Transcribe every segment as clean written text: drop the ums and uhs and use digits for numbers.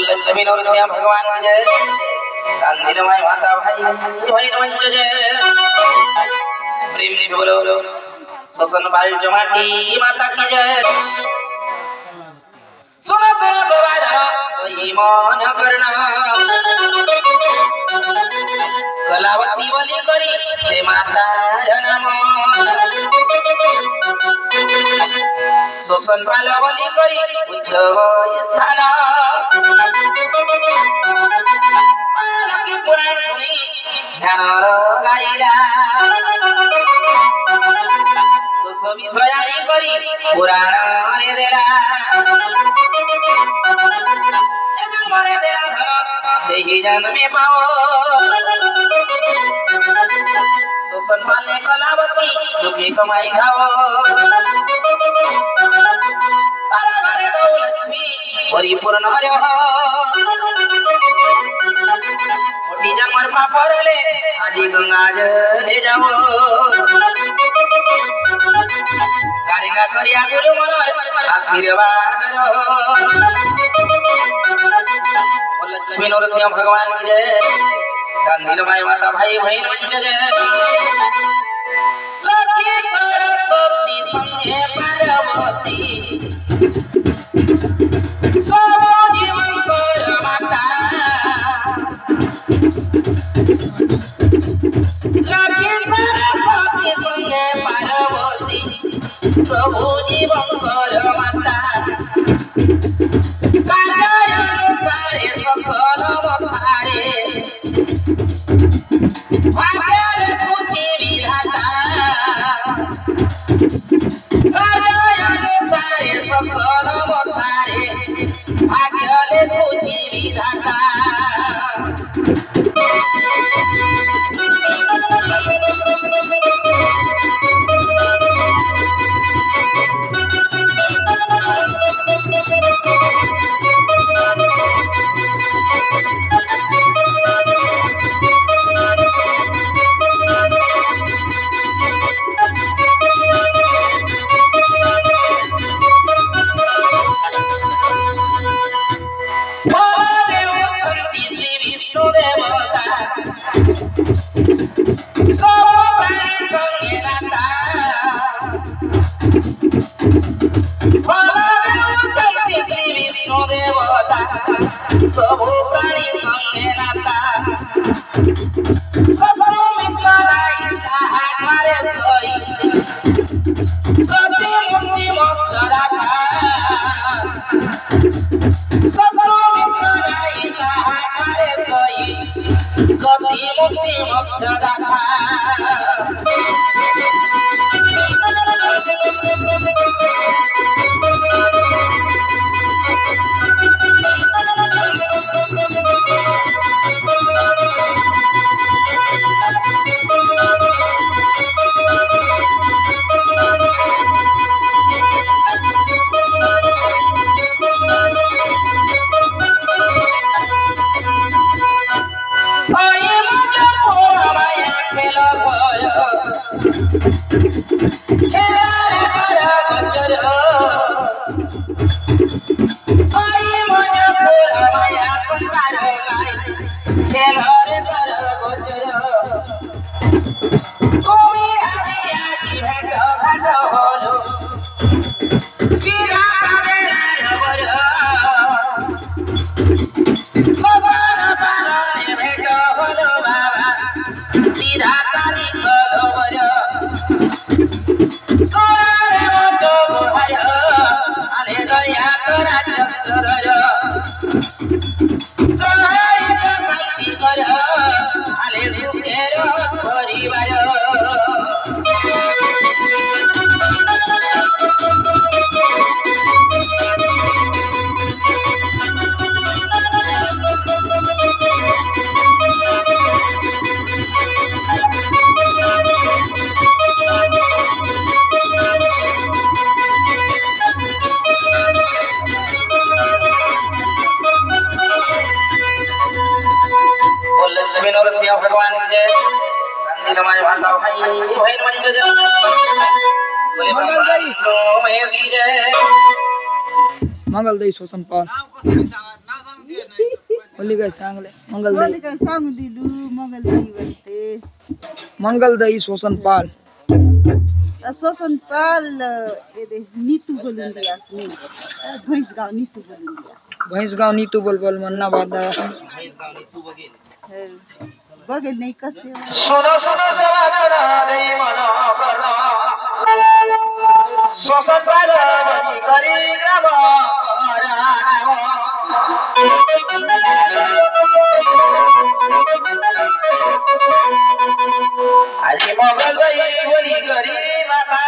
भगवान जय गांधी माता भाई भाई जय प्रेम से बोलो ससन भाई जमाती माता की जय। सुनो सुनो दोबारा ईमान करना कलावती बोली करी से माता जनम शोषण वाला बोली करी उछव स्थाना की पुराण सुनी ध्यान गाईरा दोष विषयानी करी पुराण रे देला मरे देला धन से ही जन्मे पाओ शोषण वाले कलावती सुखी कमाई खाओ परिपूर्ण हरे मोटी जमर पापरले आदि गंगा ले जाओ कारिका करिया गुरु मनोर आशीर्वाद दो लक्ष्मी नरसिंह भगवान की जय गांधी माई माता भाई बहन जय लक्ष्मी सरस्वती संगे पार्वती सबो जीवन माता सारे सफल बखारे भाग्य तुझी विधाता सारे सफल बखारे भाग्य तुझी विधाता सब प्राणी संगे नाता सदरो मित्राई हमारे सोई सदी मुक्ति मोक्ष राखा सदरो मित्राई हमारे सोई सदी मुक्ति मोक्ष राखा भगवान की जय नीलमय माता भाई बहन मंदिर जय बोले महेश की जय मंगल दई शोषण पाल होली का सांगले मंगल दई सांग दिलू मंगल दई बनते मंगल दई शोषण पाल ये नीतू बोलून दिया भैंसगांव नीतू बोलून दिया भैंसगांव नीतू बोल मन्ना बादा भैंसगांव नीतू बघेल नाही कसे सुनो सुनो सवादना देई मनो करना शोषण पाल बनी करी ग्राम आजी मंगल दई बोली करी माता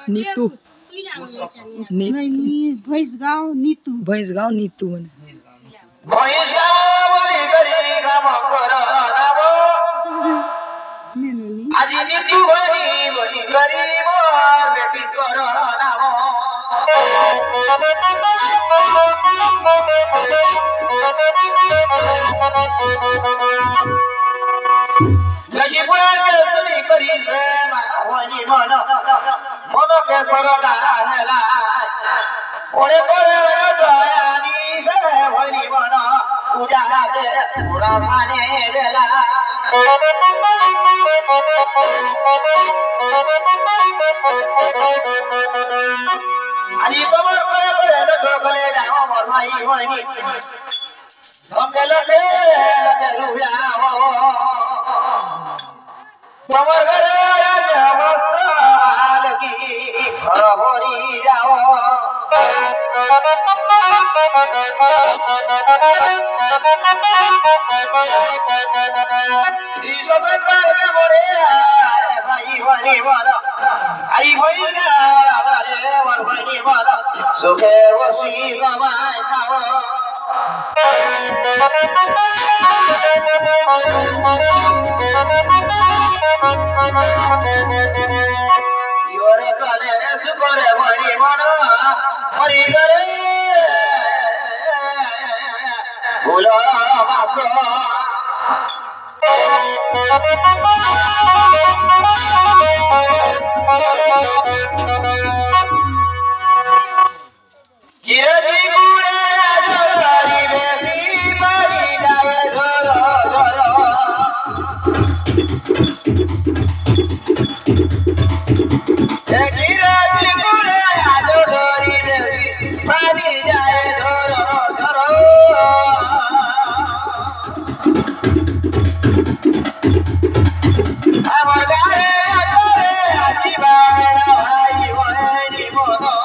नीतू नहीं भैंसगांव नीतू भैंसगांव नीतू बने भैंसगांव बोली करी ग्राम आजी नीतू बनी बोली करी मोर बेटी करो नाम लक्ष्मीपुरा के सुनी करी से मानी मन मन के सरदा नेला ओरे करे दयानी से भनी मन पूजा दे पूरा माने देला आजी कमर करे ढोकले जाओ मोर भाई होनी समझले रुया कमर करे वस्त्र लगी घर भरी जाओ सुखे वसी कमाई खाओ जीवरे कले सुखरे मणि मन मरी गले फूल बास गिरवी गुड़े बेसी मरी जाए গিরাজি গুড়ে আজ ধরি বেশি পানি যায় ধরো ধরো আমার গায়ে ধরে আজিবা মেরা ভাই হয়নি মনো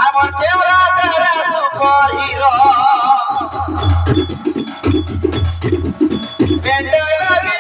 আমার দেবরা তারা সুপার হিরো বেন্ডা লাগে